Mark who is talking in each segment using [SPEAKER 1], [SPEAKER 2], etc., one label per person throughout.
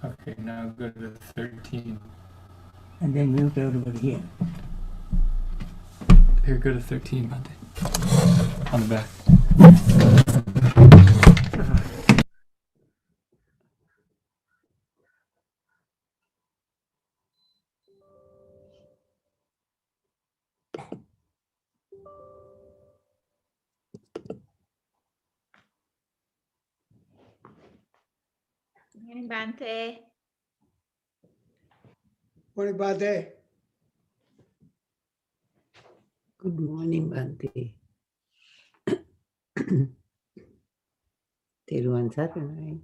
[SPEAKER 1] Okay, now go to 13.
[SPEAKER 2] And then mute everybody here.
[SPEAKER 1] Here, go to 13, Bhante. On the back.
[SPEAKER 3] Good morning, Bhante.
[SPEAKER 4] Morning, Bhante.
[SPEAKER 2] Good morning, Bhante. Tiruvan Saranai.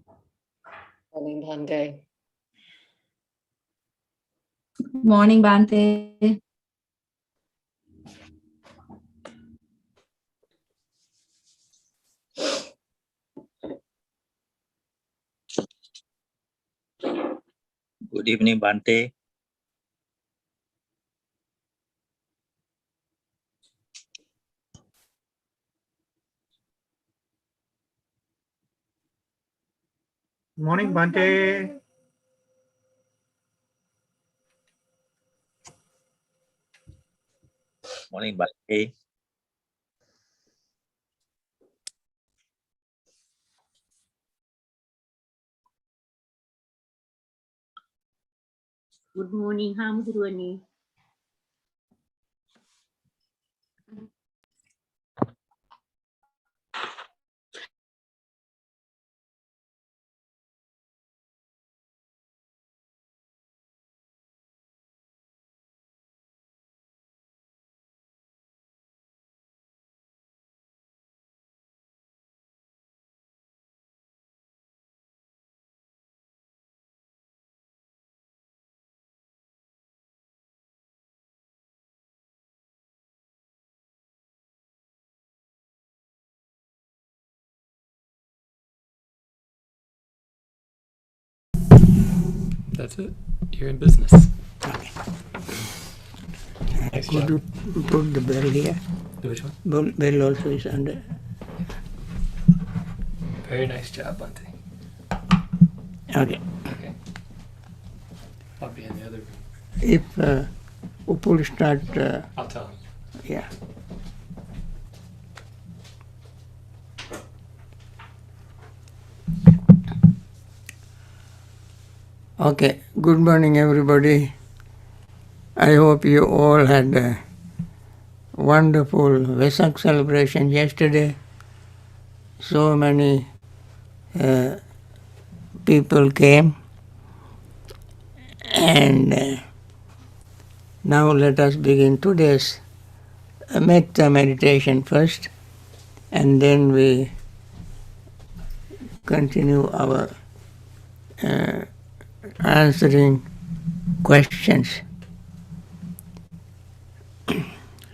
[SPEAKER 5] Morning, Bhante.
[SPEAKER 6] Morning, Bhante.
[SPEAKER 7] Good evening, Bhante.
[SPEAKER 4] Morning, Bhante.
[SPEAKER 7] Morning, Bhante.
[SPEAKER 8] Good morning, Hamdurani.
[SPEAKER 1] That's it. You're in business.
[SPEAKER 2] Okay.
[SPEAKER 1] Nice
[SPEAKER 2] Could
[SPEAKER 1] job.
[SPEAKER 2] you put the bell here?
[SPEAKER 1] Which one?
[SPEAKER 2] Bell also is under.
[SPEAKER 1] Very nice job, Bhante.
[SPEAKER 2] Okay.
[SPEAKER 1] Okay. I'll be in the other room.
[SPEAKER 2] If Upul start,
[SPEAKER 1] I'll tell him.
[SPEAKER 2] yeah. Okay. Good morning, everybody. I hope you all had a wonderful Vesak celebration yesterday. So many people came. And now let us begin today's Metta meditation first, and then we continue our answering questions.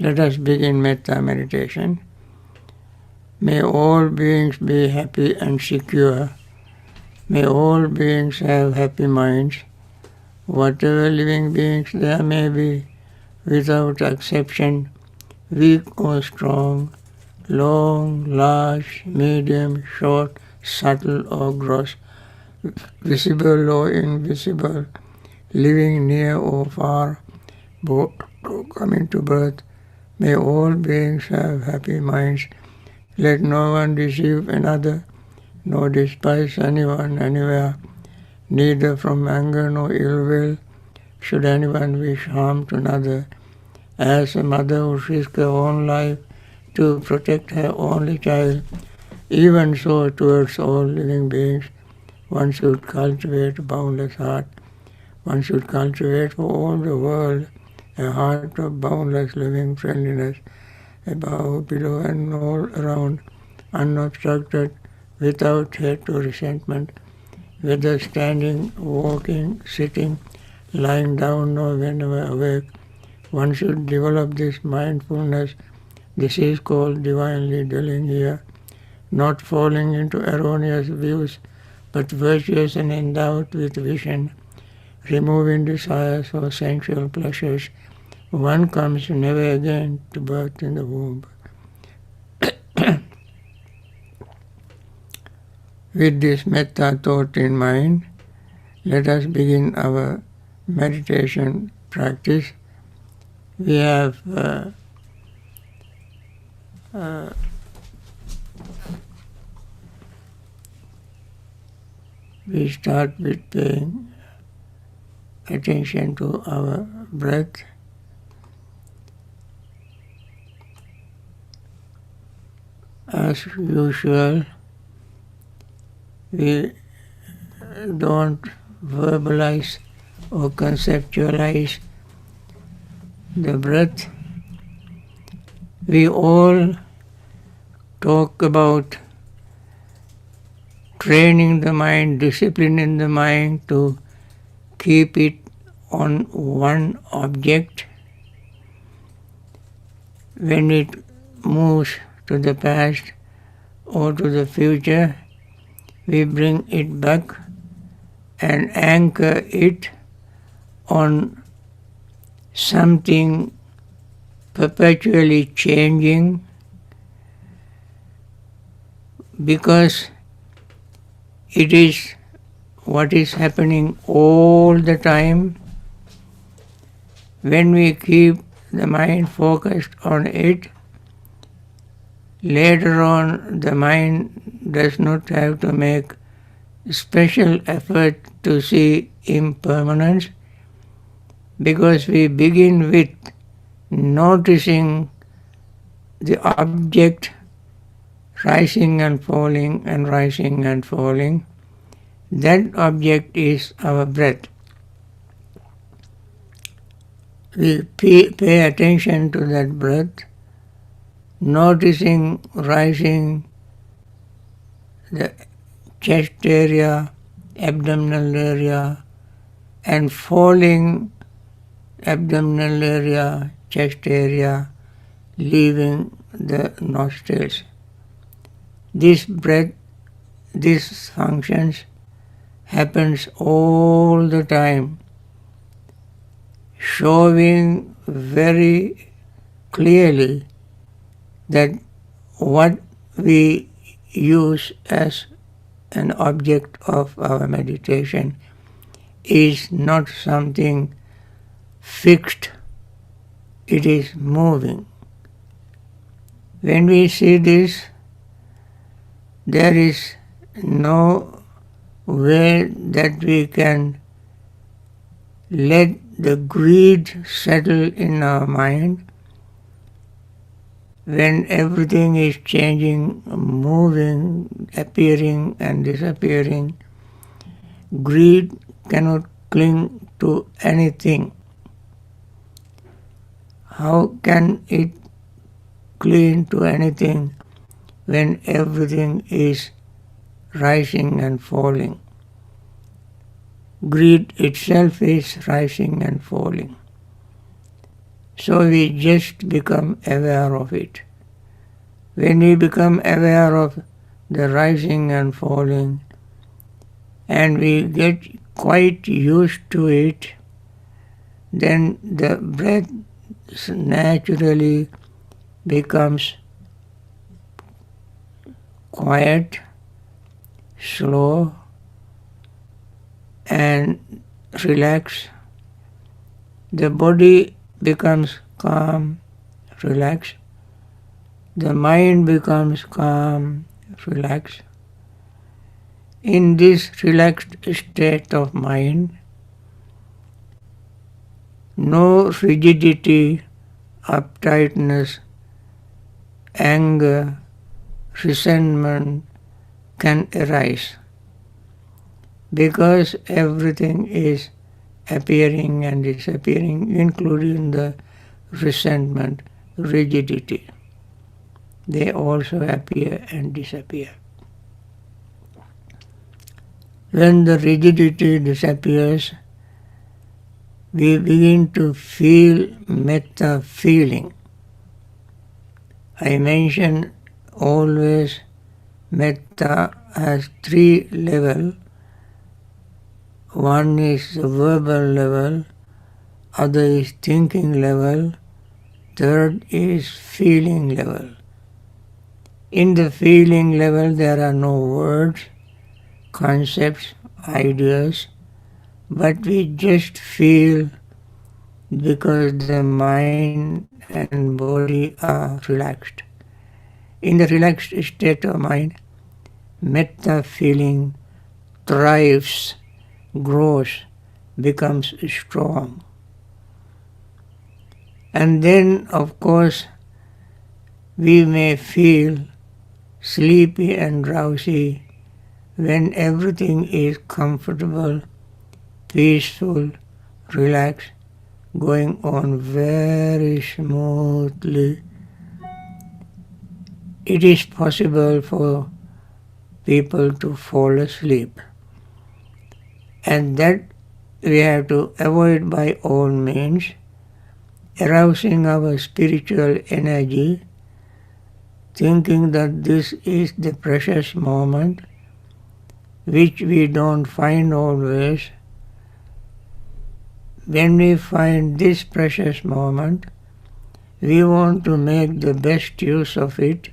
[SPEAKER 2] Let us begin Metta meditation. May all beings be happy and secure. May all beings have happy minds. Whatever living beings there may be, without exception, weak or strong, long, large, medium, short, subtle or gross, visible or invisible, living near or far, both coming to birth, may all beings have happy minds. Let no one deceive another, nor despise anyone anywhere, neither from anger nor ill will should anyone wish harm to another. As a mother would risk her own life to protect her only child, even so towards all living beings, one should cultivate a boundless heart. One should cultivate for all the world a heart of boundless living friendliness, above, below and all around, unobstructed, without hate or resentment, whether standing, walking, sitting, lying down or whenever awake. One should develop this mindfulness. This is called divinely dwelling here, not falling into erroneous views, but virtuous and endowed with vision, removing desires for sensual pleasures. One comes never again to birth in the womb. With this metta thought in mind, let us begin our meditation practice. We have we start with paying attention to our breath. As usual, we don't verbalize or conceptualize the breath. We all talk about training the mind, disciplining the mind to keep it on one object. When it moves to the past or to the future, we bring it back and anchor it on something perpetually changing, because it is what is happening all the time. When we keep the mind focused on it, later on the mind does not have to make special effort to see impermanence, because we begin with noticing the object rising and falling and rising and falling. That object is our breath. We pay attention to that breath, noticing rising the chest area, abdominal area, and falling abdominal area, chest area, leaving the nostrils. This breath, these functions happens all the time, showing very clearly that what we use as an object of our meditation is not something fixed, it is moving. When we see this, there is no way that we can let the greed settle in our mind. When everything is changing, moving, appearing and disappearing, greed cannot cling to anything. How can it cling to anything when everything is rising and falling? Greed itself is rising and falling. So we just become aware of it. When we become aware of the rising and falling, and we get quite used to it, then the breath naturally becomes quiet, slow, and relaxed. The body becomes calm, relaxed. The mind becomes calm, relaxed. In this relaxed state of mind, no rigidity, uptightness, anger, resentment can arise, because everything is appearing and disappearing, including the resentment, rigidity. They also appear and disappear. When the rigidity disappears, we begin to feel Metta feeling. I mention always Metta has 3 levels. One is the verbal level, other is thinking level, third is feeling level. In the feeling level there are no words, concepts, ideas, but we just feel because the mind and body are relaxed. In the relaxed state of mind, metta feeling thrives, grows, becomes strong. And then, of course, we may feel sleepy and drowsy when everything is comfortable, peaceful, relaxed, going on very smoothly. It is possible for people to fall asleep. And that we have to avoid by all means, arousing our spiritual energy, thinking that this is the precious moment, which we don't find always. When we find this precious moment, we want to make the best use of it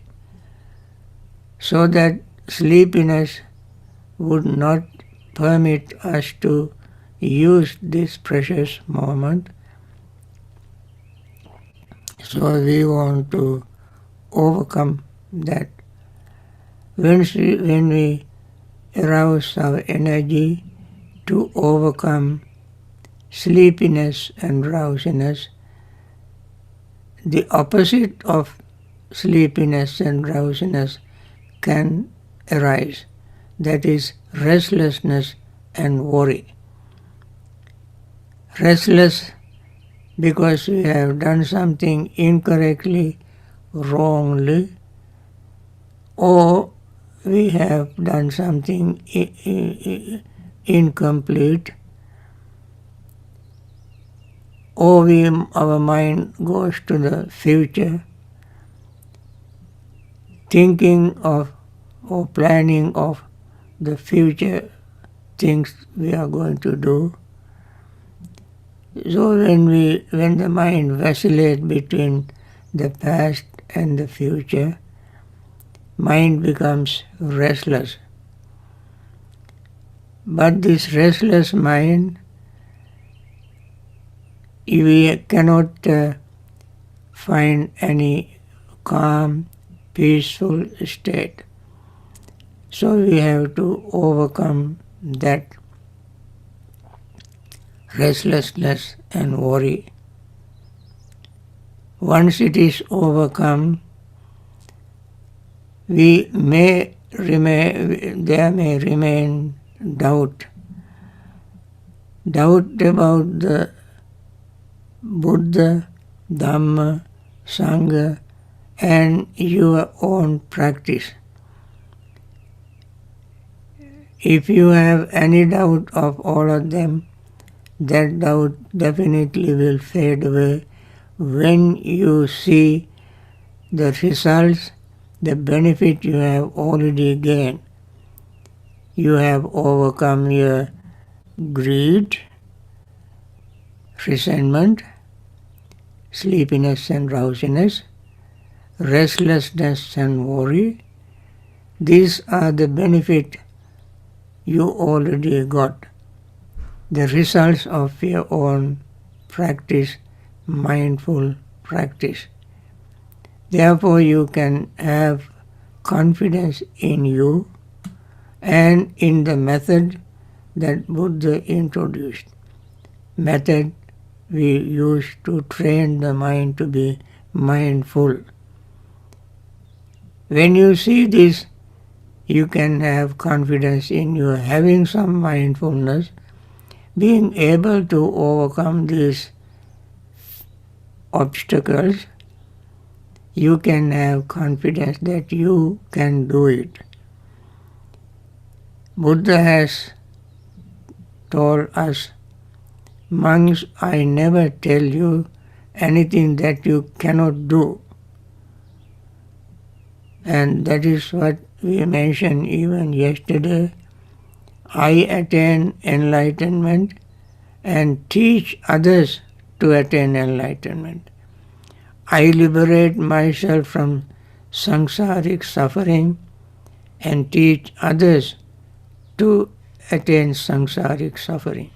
[SPEAKER 2] so that sleepiness would not permit us to use this precious moment. So we want to overcome that. When we arouse our energy to overcome sleepiness and drowsiness, the opposite of sleepiness and drowsiness can arise. That is restlessness and worry. Restless because we have done something incorrectly, wrongly, or we have done something incomplete, or our mind goes to the future, thinking of or planning of the future things we are going to do. So when the mind vacillates between the past and the future, mind becomes restless. But this restless mind, we cannot find any calm, peaceful state. So we have to overcome that restlessness and worry. Once it is overcome, there may remain doubt. Doubt about the Buddha, Dhamma, Sangha, and your own practice. If you have any doubt of all of them, that doubt definitely will fade away when you see the results, the benefit you have already gained. You have overcome your greed, resentment, sleepiness and drowsiness, restlessness and worry. These are the benefit you already got, the results of your own practice, mindful practice. Therefore, you can have confidence in you and in the method that Buddha introduced. Method we use to train the mind to be mindful. When you see this, you can have confidence in your having some mindfulness, being able to overcome these obstacles. You can have confidence that you can do it. Buddha has told us, monks, I never tell you anything that you cannot do. And that is what we mentioned even yesterday. I attain enlightenment and teach others to attain enlightenment. I liberate myself from samsaric suffering and teach others to attain samsaric suffering.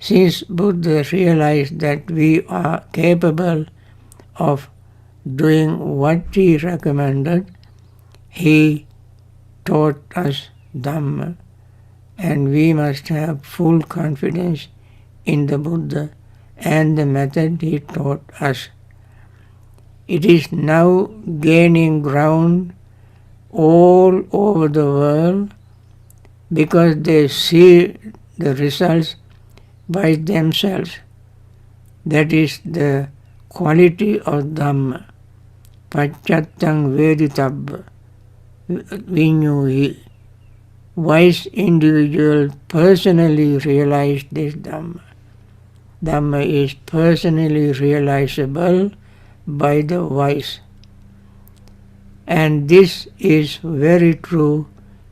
[SPEAKER 2] Since Buddha realized that we are capable of doing what he recommended, he taught us Dhamma, and we must have full confidence in the Buddha and the method he taught us. It is now gaining ground all over the world because they see the results by themselves. That is the quality of Dhamma. Pacchattam veditabba vinyuhi. Wise individual personally realize this Dhamma. Dhamma is personally realizable by the wise. And this is very true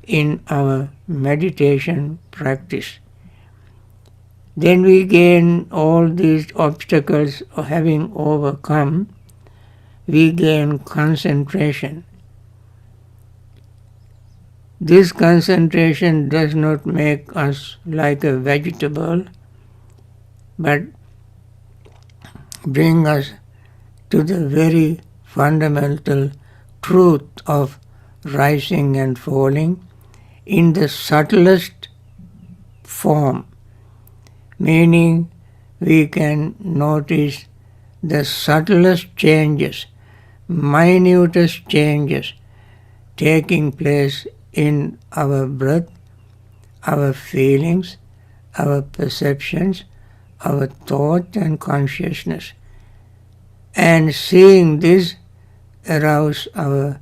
[SPEAKER 2] in our meditation practice. Then we gain all these obstacles having overcome, we gain concentration. This concentration does not make us like a vegetable, but bring us to the very fundamental truth of rising and falling in the subtlest form, meaning we can notice the subtlest changes, minutest changes taking place in our breath, our feelings, our perceptions, our thought and consciousness. And seeing this arouse our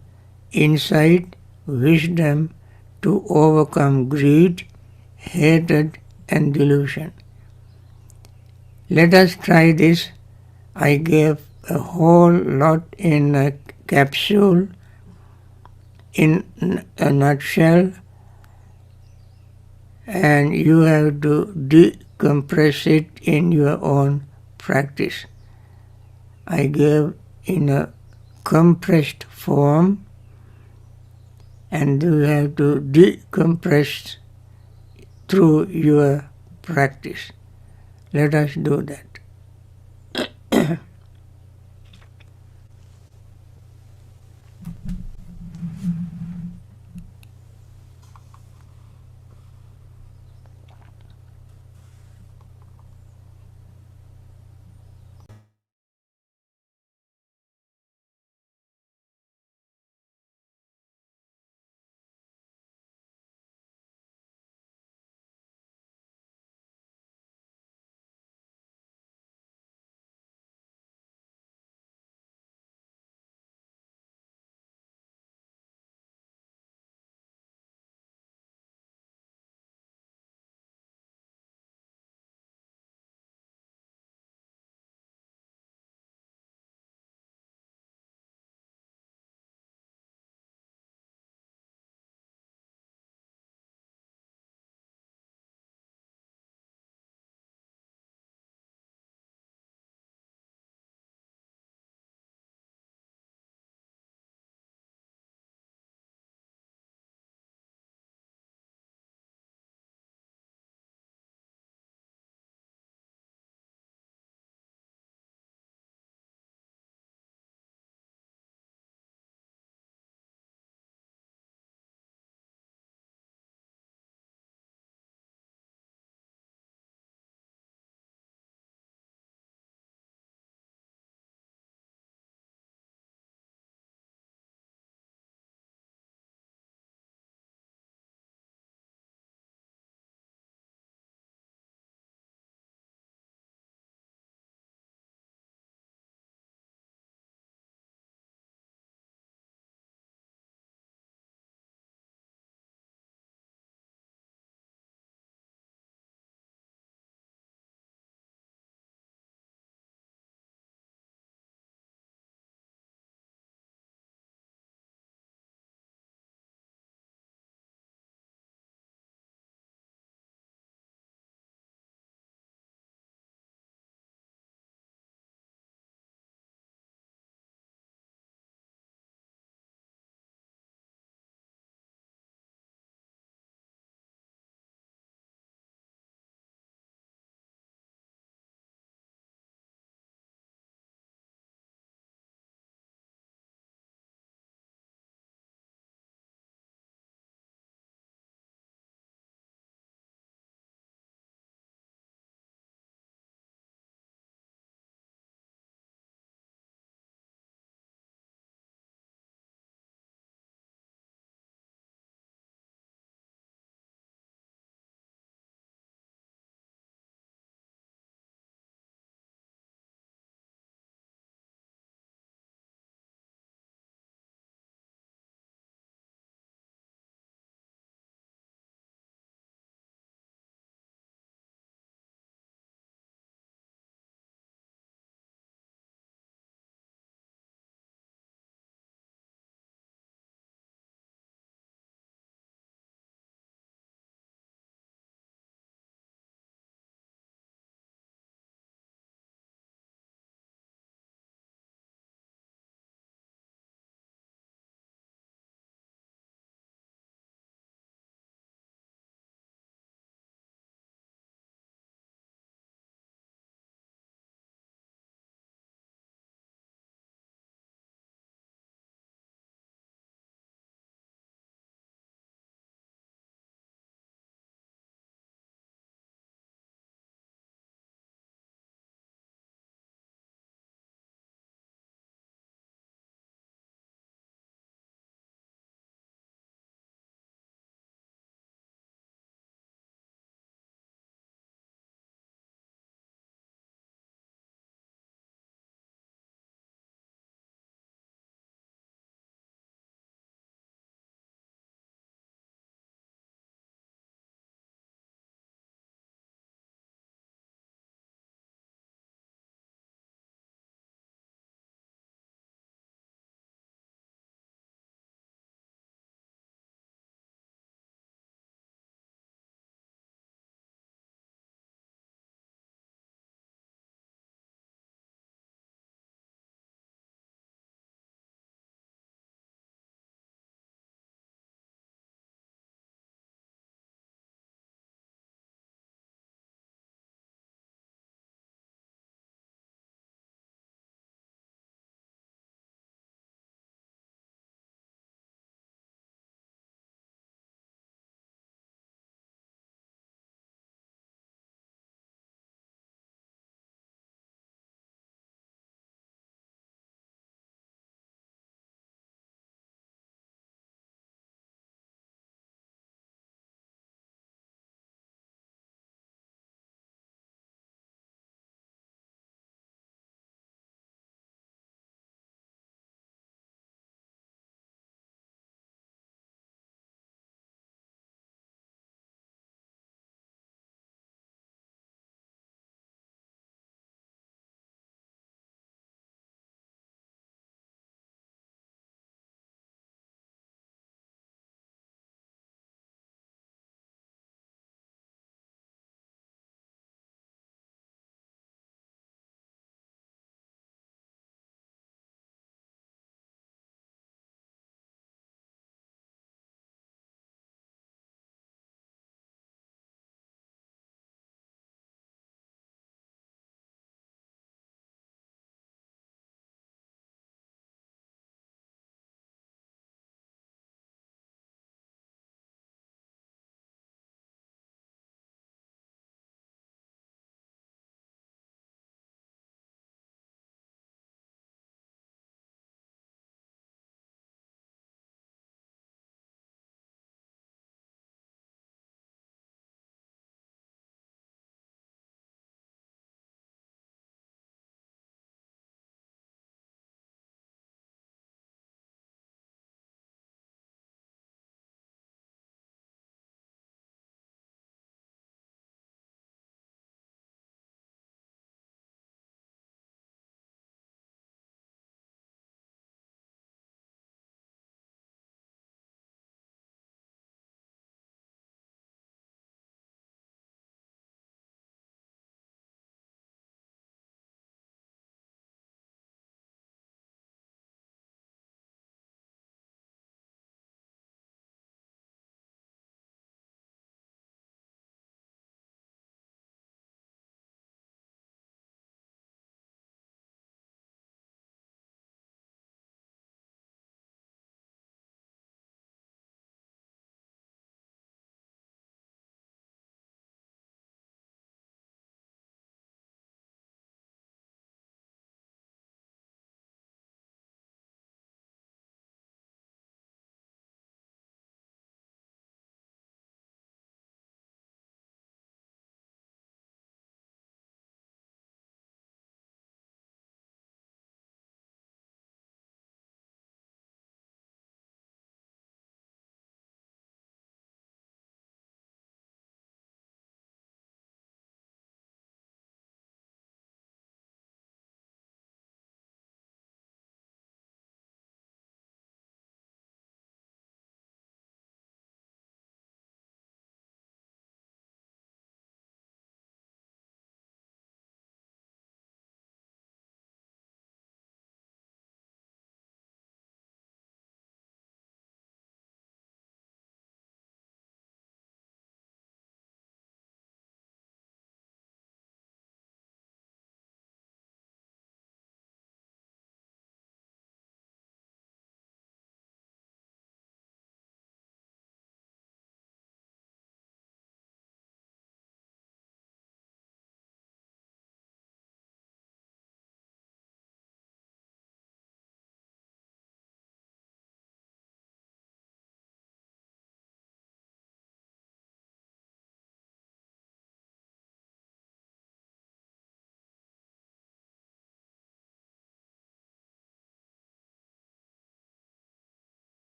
[SPEAKER 2] insight, wisdom to overcome greed, hatred and delusion. Let us try this. I gave a whole lot in a capsule, in a nutshell, and you have to decompress it in your own practice. I gave in a compressed form, and you have to decompress through your practice. Let us do that.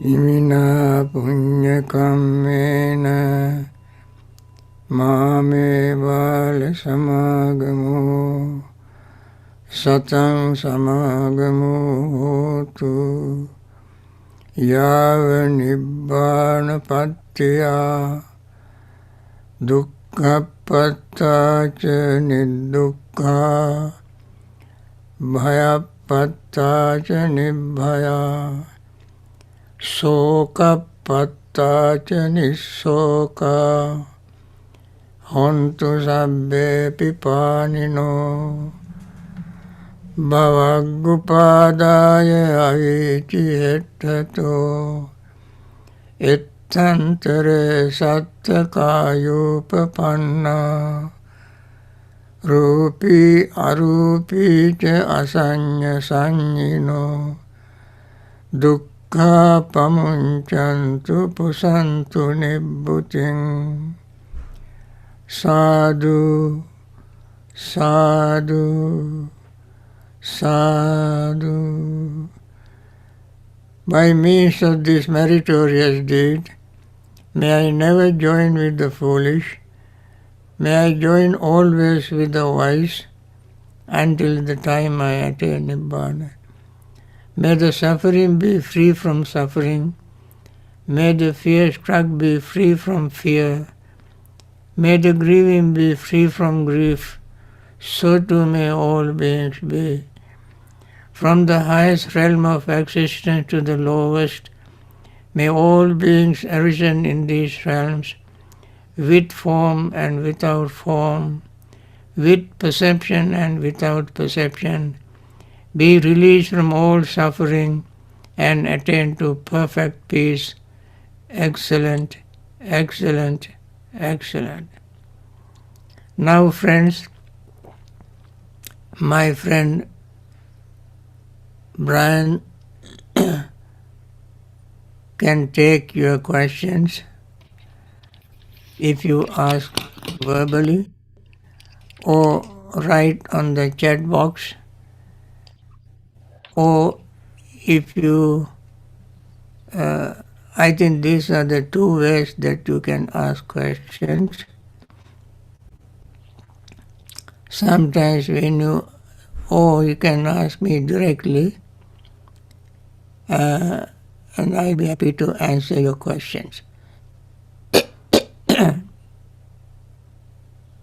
[SPEAKER 2] Imina punya kammena mame bala samagamu satang samagamu hotu yava nibbana pattiya dukkha pattaca nidukkha bhaya pattaca nibbhaya soka pattaca nisoka hontu sabbe pipanino bhavaggupadaya avici hettato ettantere sattakayupapanna rupi arupi ca asanya sanyino dukkha pamunchantu pusantu nibbuting sadhu sadhu sadhu. By means of this meritorious deed, may I never join with the foolish, may I join always with the wise until the time I attain Nibbana. May the suffering be free from suffering, may the fear-struck be free from fear, may the grieving be free from grief, so too may all beings be. From the highest realm of existence to the lowest, may all beings arisen in these realms, with form and without form, with perception and without perception, be released from all suffering and attain to perfect peace. Excellent, excellent, excellent. Now, friends, my friend Brian can take your questions if you ask verbally or write on the chat box, or if you I think these are the two ways that you can ask questions. Sometimes when you can ask me directly, and I'll be happy to answer your questions.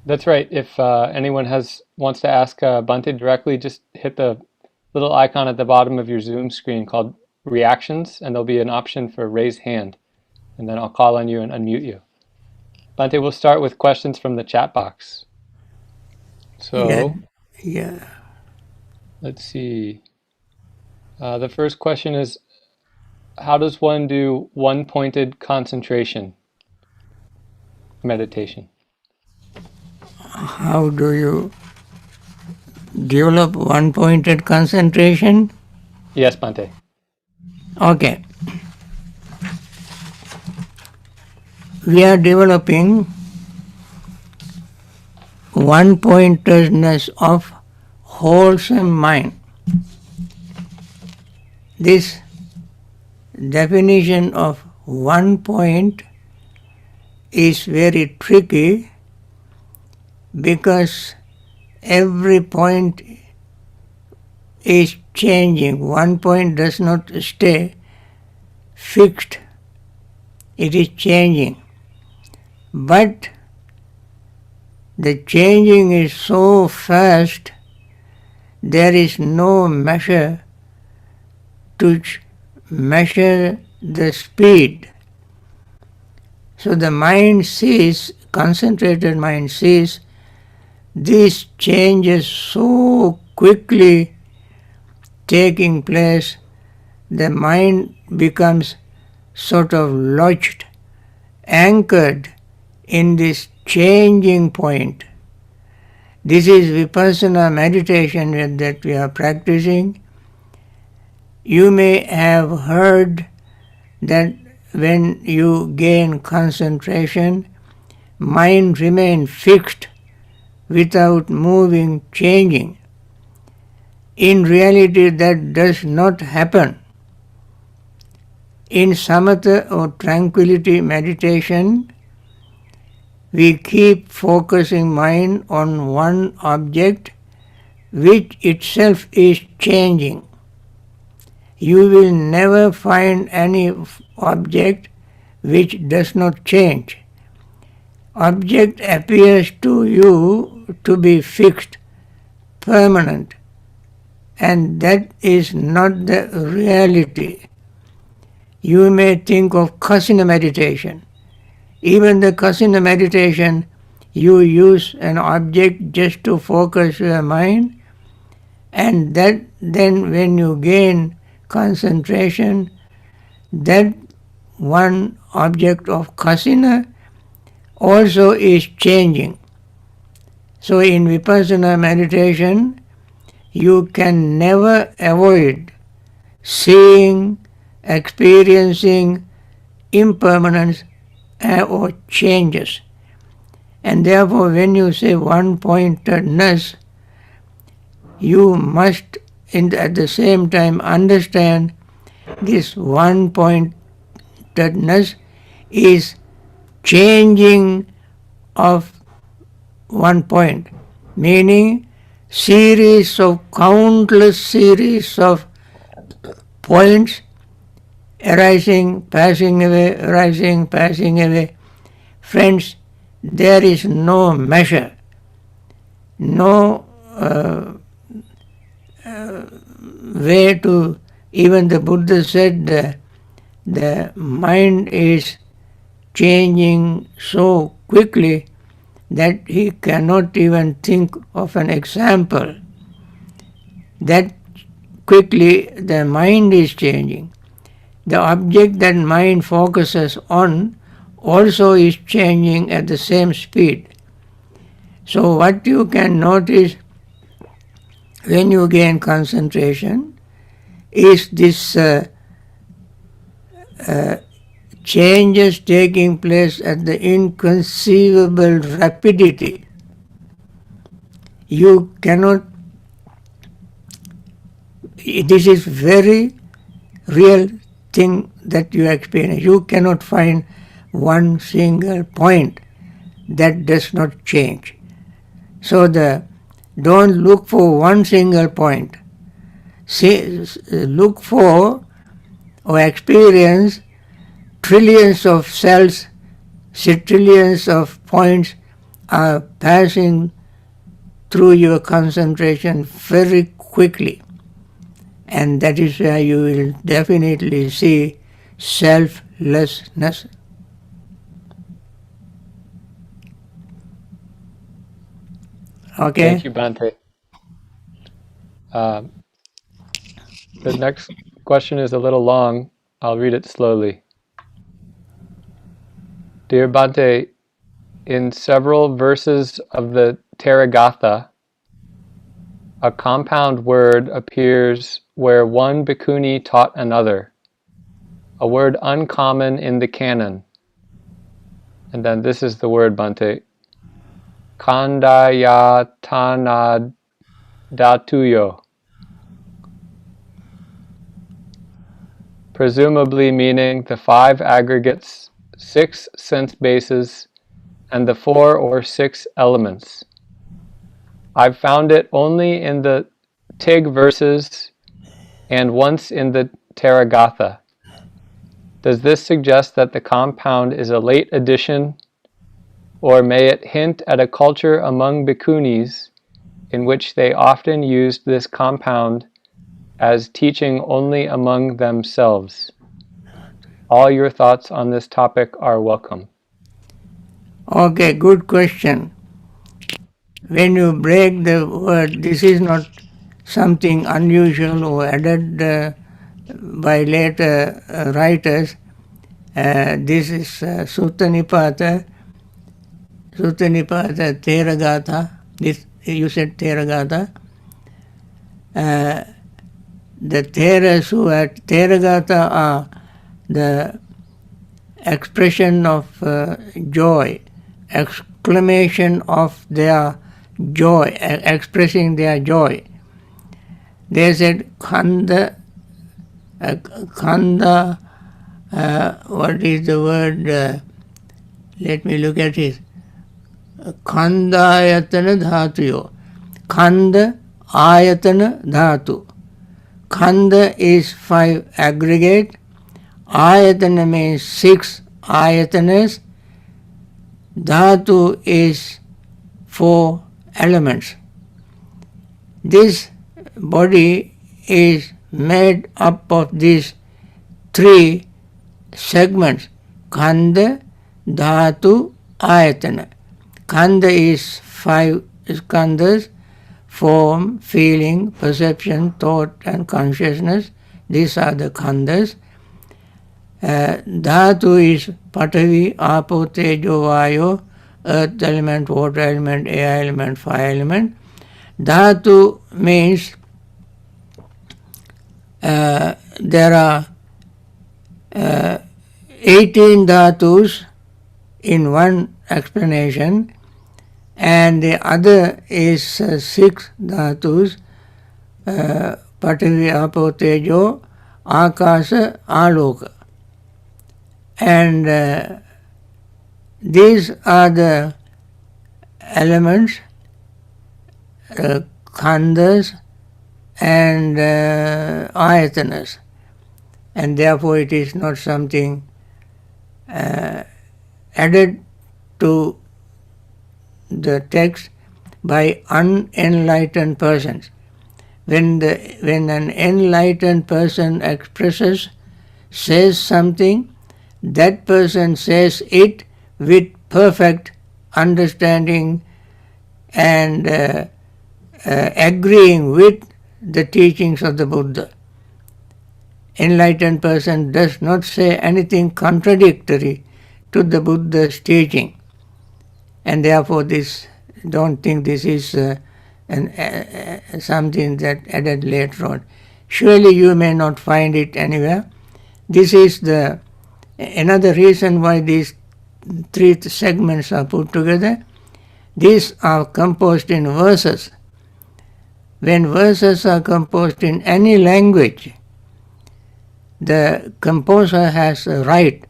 [SPEAKER 1] That's right. If anyone wants to ask Bhante directly, just hit the little icon at the bottom of your Zoom screen called Reactions, and there'll be an option for raise hand, and then I'll call on you and unmute you. Bhante, we'll start with questions from the chat box. So,
[SPEAKER 2] yeah.
[SPEAKER 1] Let's see. The first question is, how does one do one-pointed concentration meditation?
[SPEAKER 2] How do you develop one-pointed concentration?
[SPEAKER 1] Yes, Bhante.
[SPEAKER 2] Okay. We are developing one-pointedness of wholesome mind. This definition of one point is very tricky because every point is changing. One point does not stay fixed. It is changing. But the changing is so fast, there is no measure to measure the speed. So the mind sees, concentrated mind sees, these changes so quickly taking place, the mind becomes sort of lodged, anchored in this changing point. This is vipassana meditation that we are practicing. You may have heard that when you gain concentration, mind remains fixed without moving, changing. In reality, that does not happen. in samatha or tranquility meditation, we keep focusing mind on one object which itself is changing. You will never find any object which does not change. Object appears to you to be fixed, permanent, and that is not the reality. You may think of kasina meditation. Even the kasina meditation, you use an object just to focus your mind, and that then when you gain concentration, that one object of kasina also is changing. So in vipassana meditation, you can never avoid seeing, experiencing impermanence or changes. And therefore when you say one-pointedness, you must at the same time understand this one-pointedness is changing of one point, meaning countless series of points arising, passing away, arising, passing away. Friends, there is no measure, no way to, even the Buddha said the mind is changing so quickly that he cannot even think of an example. That quickly the mind is changing. The object that mind focuses on also is changing at the same speed. So what you can notice when you gain concentration is this changes taking place at the inconceivable rapidity. You cannot, this is very real thing that you experience. You cannot find one single point that does not change. So don't look for one single point. Look for or experience trillions of cells, trillions of points are passing through your concentration very quickly. And that is where you will definitely see selflessness. Okay?
[SPEAKER 1] Thank you, Bhante. The next question is a little long. I'll read it slowly. Dear Bhante, in several verses of the Theragatha, a compound word appears where one bhikkhuni taught another, a word uncommon in the canon. And then this is the word, Bhante. Khandayatana-datuyo. Presumably meaning the 5 aggregates, 6 sense bases, and the 4 or 6 elements. I've found it only in the Tig verses and once in the Theragatha. Does this suggest that the compound is a late addition, or may it hint at a culture among bhikkhunis in which they often used this compound as teaching only among themselves? All your thoughts on this topic are welcome.
[SPEAKER 2] Okay, good question. When you break the word, this is not something unusual or added by later writers. This is Sutta Nipata Theragatha. This you said Theragatha. The Theras who at Theragatha are the expression of joy, exclamation of their joy, expressing their joy. They said Khanda what is the word? Let me look at it. Khandayatana dhatuyo. Khanda ayatana dhatu. Khanda is 5 aggregate. Ayatana means 6 ayatanas. Dhatu is 4 elements. This body is made up of these 3 segments. Khanda, dhatu, ayatana. Khanda is 5 skandhas: form, feeling, perception, thought and consciousness. These are the khandhas. Dhatu is Patavi, Apo, Tejo, Vayo, earth element, water element, air element, fire element. Dhatu means there are 18 dhatus in one explanation, and the other is 6 dhatus, Patavi, Apo, Tejo, Akasa, Aloka. And these are the elements, khandhas and ayatanas, and therefore it is not something added to the text by unenlightened persons. When an enlightened person expresses, says something, that person says it with perfect understanding and agreeing with the teachings of the Buddha. Enlightened person does not say anything contradictory to the Buddha's teaching, and therefore don't think this is something that added later on. Surely you may not find it anywhere. This is another reason why these 3 segments are put together. These are composed in verses. When verses are composed in any language, the composer has a right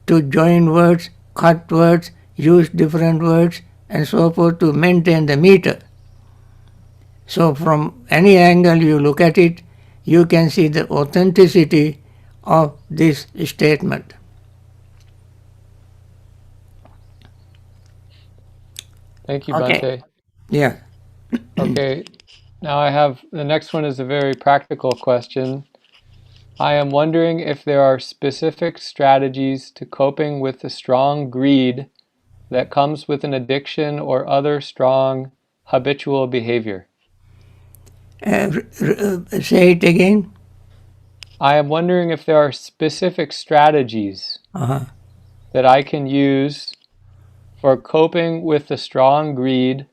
[SPEAKER 2] to join words, cut words, use different words, and so forth to maintain the meter. So from any angle you look at it, you can see the authenticity of this statement.
[SPEAKER 1] Thank you,
[SPEAKER 2] Okay.
[SPEAKER 1] Bhante.
[SPEAKER 2] Yeah.
[SPEAKER 1] Okay, now the next one is a very practical question. I am wondering if there are specific strategies to coping with the strong greed that comes with an addiction or other strong habitual behavior.
[SPEAKER 2] Say it again.
[SPEAKER 1] I am wondering if there are specific strategies that I can use for coping with the strong greed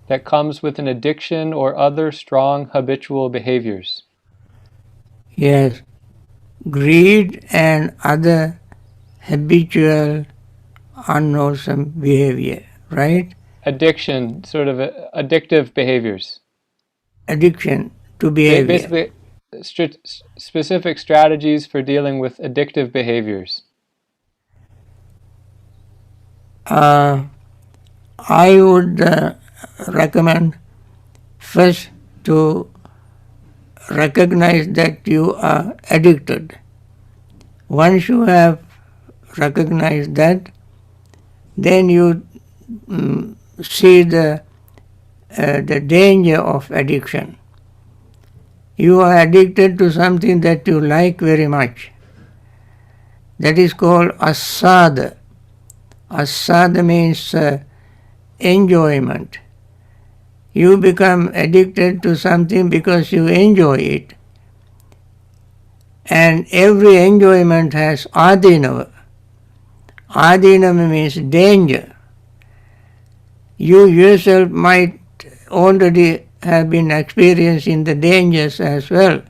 [SPEAKER 1] that comes with an addiction or other strong habitual behaviors.
[SPEAKER 2] Yes. Greed and other habitual unwholesome behavior, right?
[SPEAKER 1] Addiction, sort of addictive behaviors.
[SPEAKER 2] Addiction to behavior.
[SPEAKER 1] Basically, specific strategies for dealing with addictive behaviors.
[SPEAKER 2] I would recommend first to recognize that you are addicted. Once you have recognized that, then you see the danger of addiction. You are addicted to something that you like very much. That is called asada. Asada means enjoyment. You become addicted to something because you enjoy it. And every enjoyment has adinava. Adinava means danger. You yourself might already have been experiencing the dangers as well.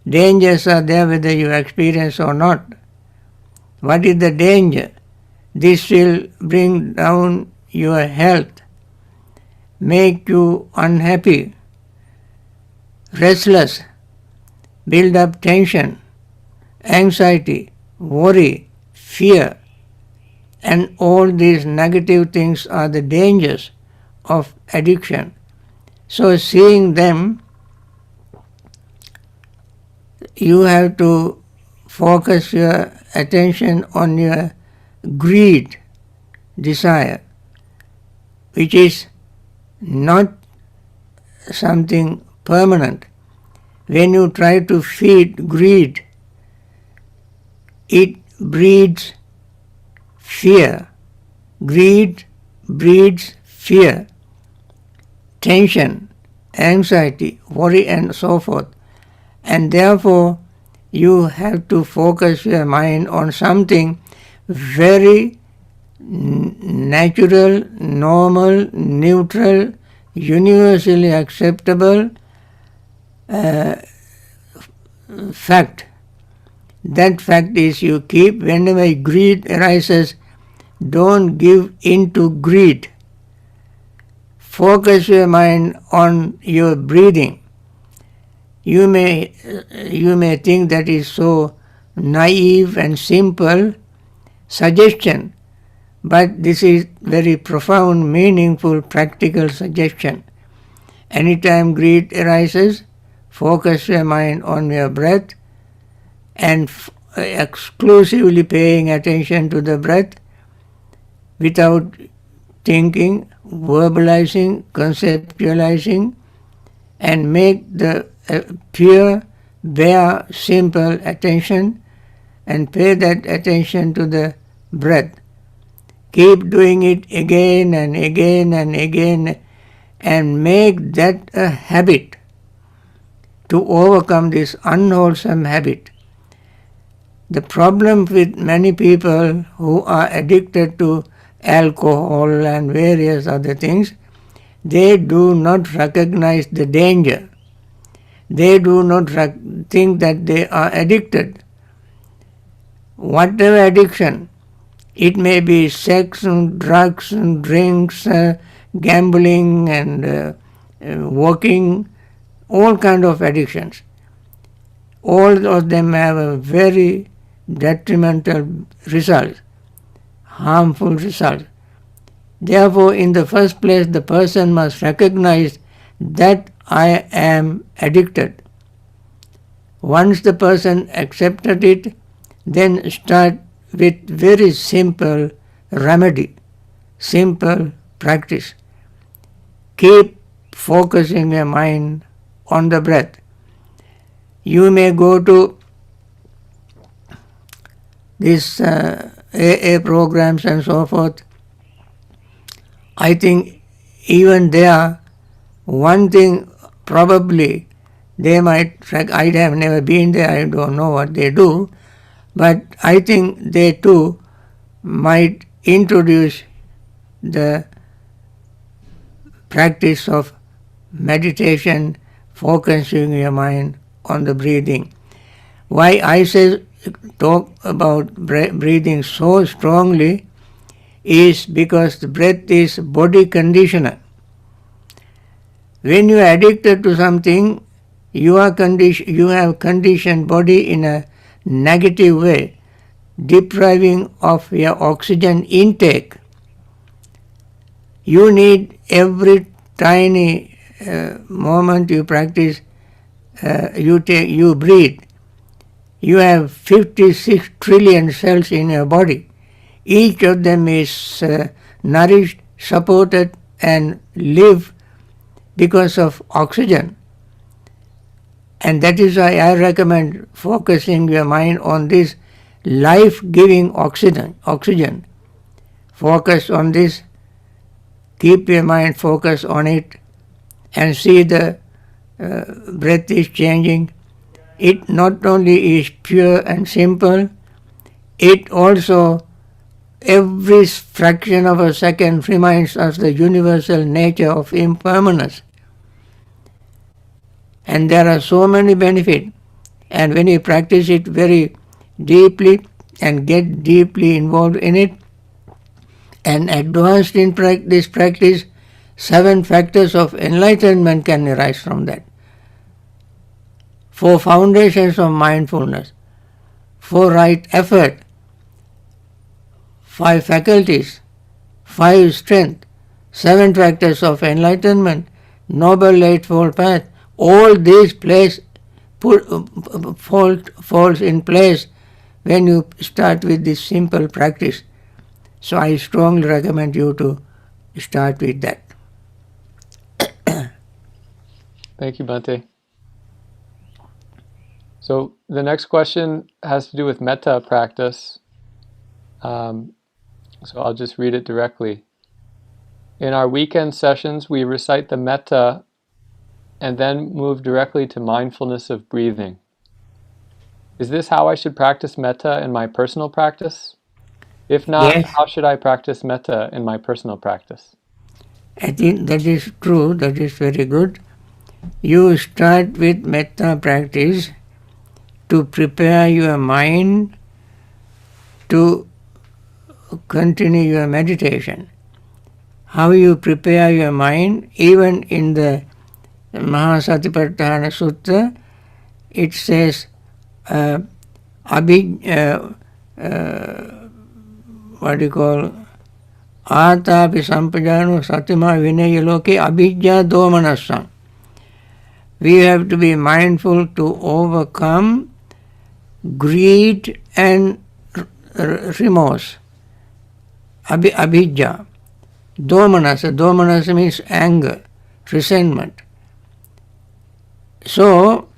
[SPEAKER 2] Dangers are there whether you experience or not. What is the danger? This will bring down your health, make you unhappy, restless, build up tension, anxiety, worry, fear, and all these negative things are the dangers of addiction. So seeing them, you have to focus your attention on your greed, desire, which is not something permanent. When you try to feed greed, it breeds fear. Greed breeds fear, tension, anxiety, worry, and so forth. And therefore, you have to focus your mind on something very natural, normal, neutral, universally acceptable fact. That fact is, you keep, whenever greed arises, don't give in to greed. Focus your mind on your breathing. You may think that is so naive and simple suggestion, but this is very profound, meaningful, practical suggestion. Anytime greed arises, focus your mind on your breath and exclusively paying attention to the breath without thinking, verbalizing, conceptualizing, and make the pure, bare, simple attention and pay that attention to the breath. Keep doing it again and again and again and make that a habit to overcome this unwholesome habit. The problem with many people who are addicted to alcohol and various other things, they do not recognize the danger. They do not think that they are addicted. Whatever addiction, it may be sex and drugs and drinks, gambling and working, all kind of addictions. All of them have a very detrimental result, harmful result. Therefore, in the first place, the person must recognize that I am addicted. Once the person accepted it, then start with very simple remedy, simple practice. Keep focusing your mind on the breath. You may go to these AA programs and so forth. I think even there, one thing probably they might, I have never been there, I don't know what they do, but I think they too might introduce the practice of meditation, focusing your mind on the breathing. Why I say talk about breathing so strongly is because the breath is body conditioner. When you are addicted to something, you have conditioned body in a negative way, depriving of your oxygen intake. You need every tiny moment you practice, you breathe. You have 56 trillion cells in your body. Each of them is nourished, supported, and live because of oxygen. And that is why I recommend focusing your mind on this life-giving oxygen. Focus on this, keep your mind focused on it, and see the breath is changing. It not only is pure and simple, it also every fraction of a second reminds us the universal nature of impermanence. And there are so many benefits. And when you practice it very deeply and get deeply involved in it and advanced in this practice, 7 factors of enlightenment can arise from that. 4 foundations of mindfulness. 4 right effort, 5 faculties, 5 strength, 7 factors of enlightenment, noble eightfold path, all these falls in place when you start with this simple practice. So I strongly recommend you to start with that.
[SPEAKER 1] Thank you, Bhante. So the next question has to do with metta practice. So I'll just read it directly. In our weekend sessions, we recite the metta and then move directly to mindfulness of breathing. Is this how I should practice metta in my personal practice? If not,
[SPEAKER 2] Yes.
[SPEAKER 1] how should I practice metta in my personal practice?
[SPEAKER 2] I think that is true, that is very good. You start with metta practice to prepare your mind to continue your meditation. How you prepare your mind, even in the Mahasatipatthana Sutta, it says, what do you call, Atapi sampajano satima vinaya loke abhijja domanasam. We have to be mindful to overcome greed and remorse. Abhijja. Domanasa means anger, resentment. So,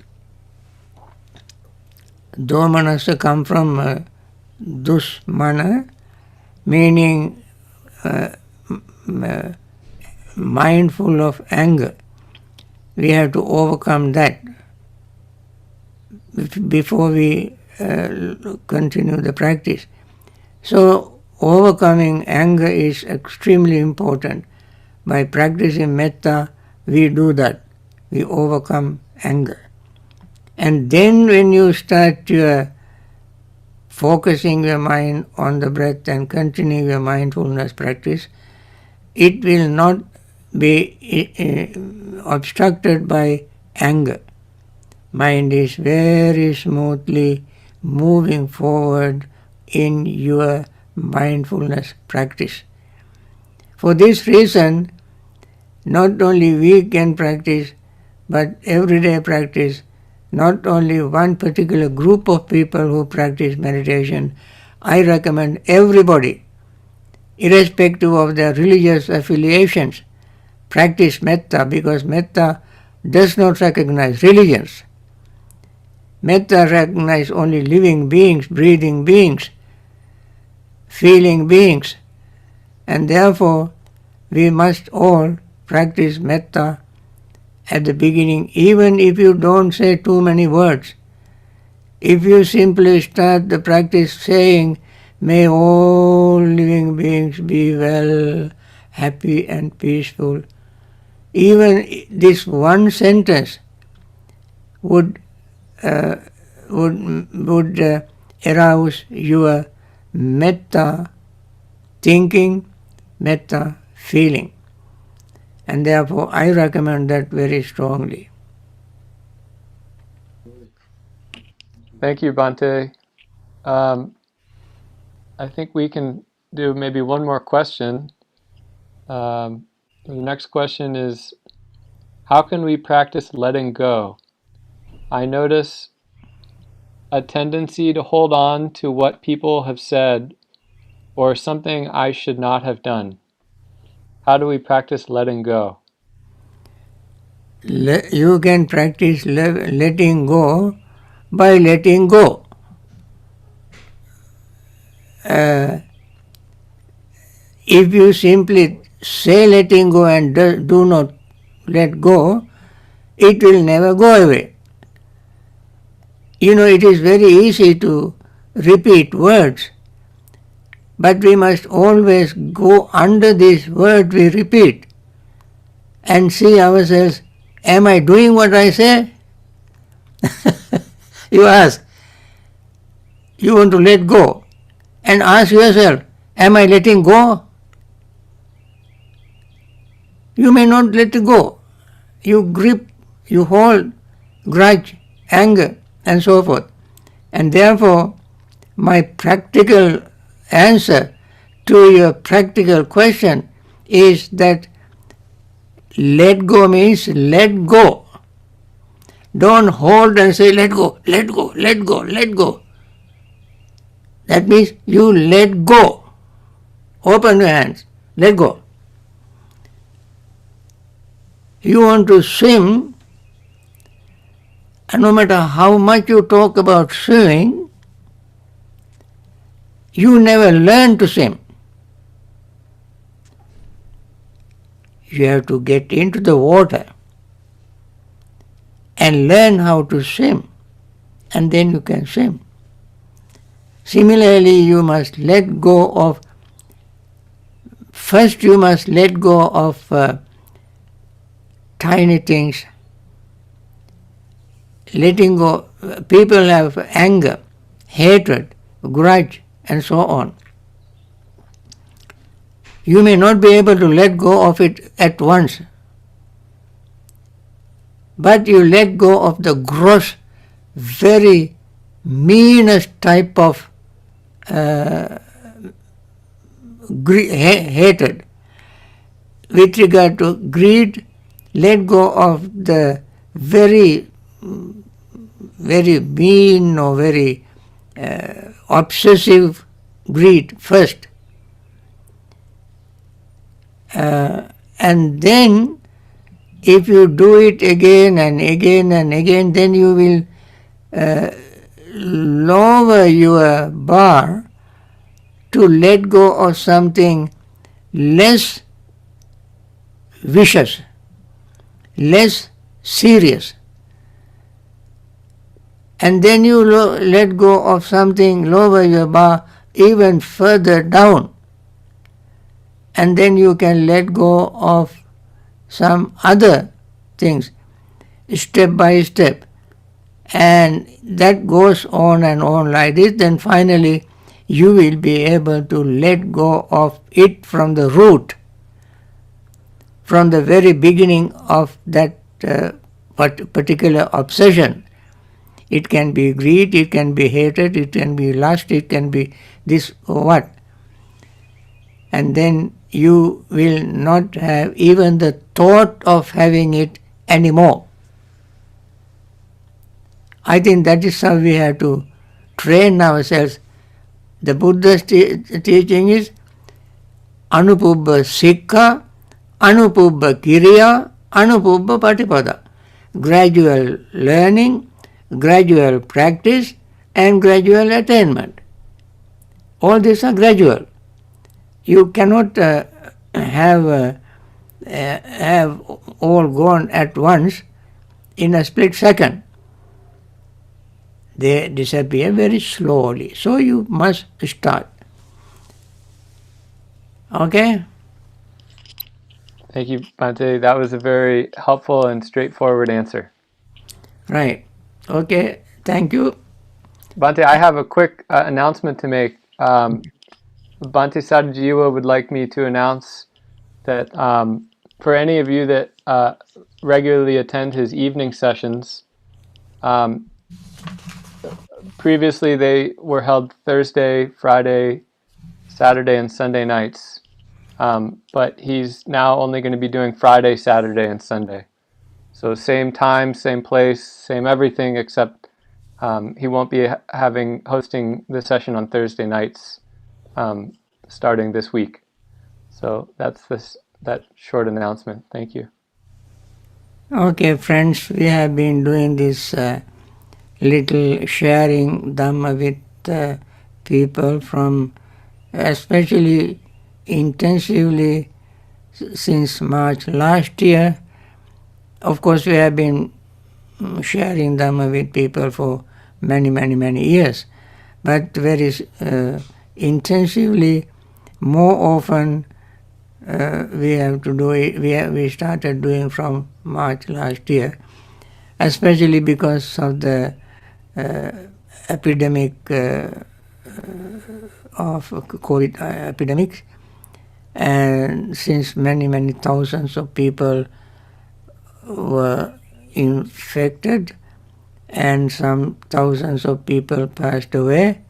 [SPEAKER 2] domanasa come from dusmana, meaning mindful of anger. We have to overcome that before we continue the practice. So, overcoming anger is extremely important. By practicing metta, we do that. We overcome anger. And then when you start your focusing your mind on the breath and continuing your mindfulness practice, it will not be obstructed by anger. Mind is very smoothly moving forward in your mindfulness practice. For this reason, not only we can practice, but everyday practice, not only one particular group of people who practice meditation. I recommend everybody, irrespective of their religious affiliations, practice metta, because metta does not recognize religions. Metta recognizes only living beings, breathing beings, feeling beings, and therefore we must all practice metta at the beginning, even if you don't say too many words. If you simply start the practice saying, may all living beings be well, happy and peaceful, even this one sentence would arouse your metta thinking, metta feeling. And therefore I recommend that very strongly.
[SPEAKER 1] Thank you, Bhante. I think we can do maybe one more question. The next question is, how can we practice letting go? I notice a tendency to hold on to what people have said or something I should not have done. How do we practice letting go?
[SPEAKER 2] You can practice letting go by letting go. If you simply say letting go and do not let go, it will never go away. You know, it is very easy to repeat words, but we must always go under this word we repeat and see ourselves, am I doing what I say? You ask, you want to let go, and ask yourself, am I letting go? You may not let go. You grip, you hold, grudge, anger, and so forth. And therefore, My practical answer to your practical question is that let go means let go. Don't hold and say let go, let go, let go, let go. That means you let go. Open your hands, let go. You want to swim, and no matter how much you talk about swimming, you never learn to swim. You have to get into the water and learn how to swim, and then you can swim. Similarly, you must let go of, first you must let go of tiny things. Letting go, people have anger, hatred, grudge, and so on. You may not be able to let go of it at once, but you let go of the gross, very meanest type of hatred. With regard to greed, let go of the very mean or very obsessive greed first. And then if you do it again and again and again, then you will lower your bar to let go of something less vicious, less serious. And then you let go of something, lower your bar even further down. And then you can let go of some other things, step by step. And that goes on and on like this. Then finally you will be able to let go of it from the root, from the very beginning of that particular obsession. It can be greed, it can be hatred, it can be lust, it can be this or what. And then you will not have even the thought of having it anymore. I think that is how we have to train ourselves. The Buddha's teaching is Anupubba Sikha, Anupubba Kiriya, Anupubba Patipada. Gradual learning, gradual practice, and gradual attainment. All these are gradual. You cannot have all gone at once in a split second. They disappear very slowly. So you must start. Okay?
[SPEAKER 1] Thank you, Bhante. That was a very helpful and straightforward answer.
[SPEAKER 2] Right. Okay. Thank you.
[SPEAKER 1] Bhante, I have a quick announcement to make. Bhante Sadajiva would like me to announce that for any of you that regularly attend his evening sessions, previously they were held Thursday, Friday, Saturday, and Sunday nights. But he's now only going to be doing Friday, Saturday, and Sunday. So same time, same place, same everything, except he won't be hosting the session on Thursday nights starting this week. So that's that short announcement. Thank you.
[SPEAKER 2] Okay, friends, we have been doing this little sharing Dhamma with people from especially intensively since March last year. Of course, we have been sharing Dhamma with people for many years, but very intensively, more often we have to do it. We started doing from March last year, especially because of the epidemic of COVID epidemics, and since many thousands of people were infected and some thousands of people passed away,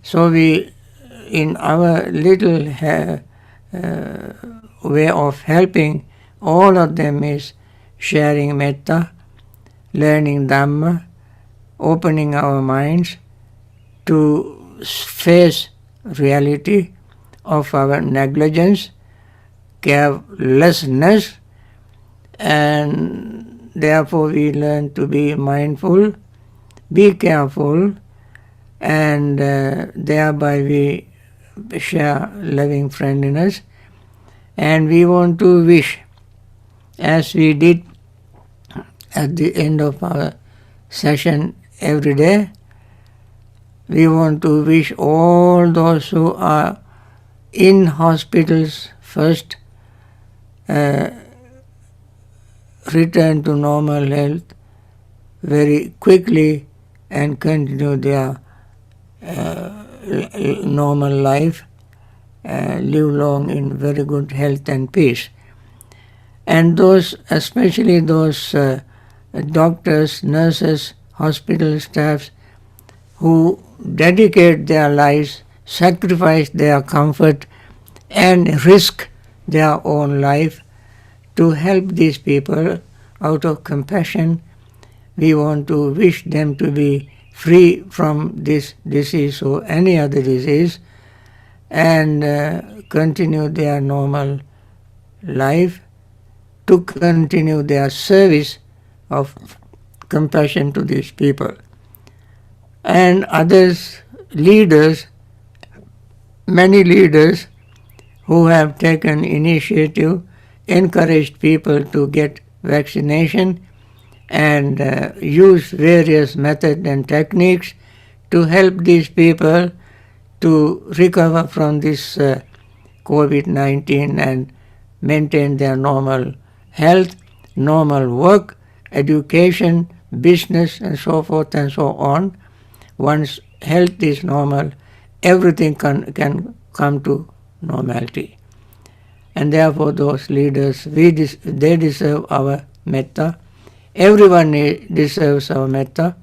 [SPEAKER 2] So we, in our little way of helping all of them is sharing metta, learning Dhamma, opening our minds to face reality of our negligence, carelessness, and therefore we learn to be mindful, be careful, and thereby we share loving friendliness. And we want to wish, as we did at the end of our session every day, we want to wish all those who are in hospitals first return to normal health very quickly and continue their normal life, live long in very good health and peace. And those, especially those doctors, nurses, hospital staffs who dedicate their lives, sacrifice their comfort, and risk their own life to help these people out of compassion, we want to wish them to be free from this disease or any other disease and continue their normal life, to continue their service of compassion to these people. And others, leaders, many leaders who have taken initiative, encouraged people to get vaccination and use various methods and techniques to help these people to recover from this COVID-19 and maintain their normal health, normal work, education, business, and so forth and so on. Once health is normal, everything can come to normality. And therefore those leaders, they deserve our metta. Everyone deserves our metta,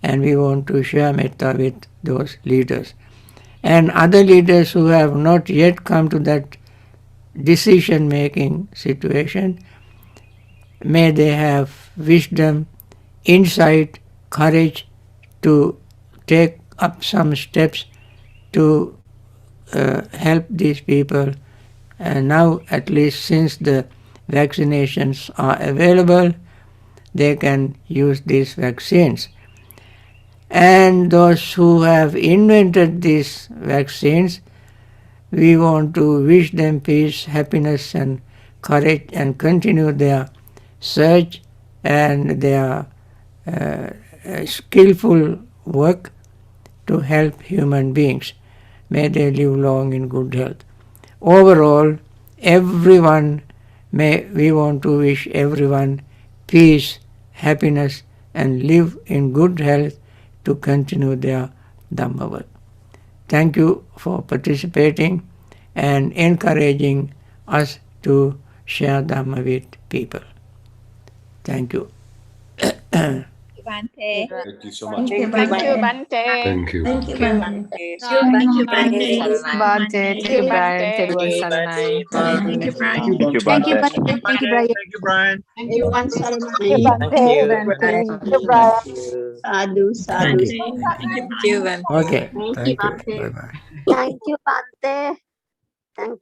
[SPEAKER 2] and we want to share metta with those leaders. And other leaders who have not yet come to that decision-making situation, may they have wisdom, insight, courage to take up some steps to help these people. And now, at least since the vaccinations are available, they can use these vaccines. And those who have invented these vaccines, we want to wish them peace, happiness, and courage, and continue their search and their skillful work to help human beings. May they live long in good health. Overall, everyone, we want to wish everyone peace, happiness, and live in good health to continue their Dhamma work. Thank you for participating and encouraging us to share Dhamma with people. Thank you.
[SPEAKER 3] Bhante.
[SPEAKER 9] Thank you so much.
[SPEAKER 6] Thank you,
[SPEAKER 8] Thank you,
[SPEAKER 6] Bhante.
[SPEAKER 8] Bante.
[SPEAKER 10] Thank you.
[SPEAKER 6] Thank you, Bhante.
[SPEAKER 8] Thank you, Bante.
[SPEAKER 5] Bante,
[SPEAKER 8] Thank you, Bante.
[SPEAKER 5] Teruvan Saranai.
[SPEAKER 3] Thank you,
[SPEAKER 4] Thank
[SPEAKER 3] Brian.
[SPEAKER 4] you,
[SPEAKER 9] Thank you,
[SPEAKER 4] Bante.
[SPEAKER 11] Thank you,
[SPEAKER 9] Bante.
[SPEAKER 11] Bhante. Thank you, Brian.
[SPEAKER 4] Thank you, Brian.
[SPEAKER 11] Everyone,
[SPEAKER 8] Thank you,
[SPEAKER 11] Saranai.
[SPEAKER 8] Bante.
[SPEAKER 5] Thank you,
[SPEAKER 6] Bhante.
[SPEAKER 5] Bante.
[SPEAKER 8] Sadhu,
[SPEAKER 10] Thank
[SPEAKER 8] sadhu.
[SPEAKER 10] you.
[SPEAKER 5] Thank you, Bante.
[SPEAKER 2] Okay.
[SPEAKER 8] Thank you,
[SPEAKER 2] Thank you.
[SPEAKER 8] Bante.
[SPEAKER 2] Bye-bye.
[SPEAKER 11] Thank you, Bhante. Thank you.